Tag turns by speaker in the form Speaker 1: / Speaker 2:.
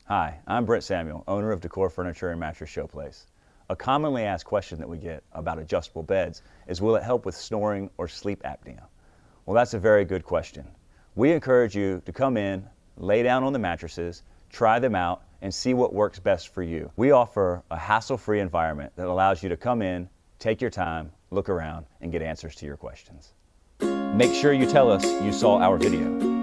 Speaker 1: Hi, I'm Brent Samuel, owner of Décor Furniture and Mattress Showplace. A commonly asked question that we get about adjustable beds is, will it help with snoring or sleep apnea? Well, that's a very good question. We encourage you to come in, lay down on the mattresses, try them out, and see what works best for you. We offer a hassle-free environment that allows you to come in, take your time, look around, and get answers to your questions. Make sure you tell us you saw our video.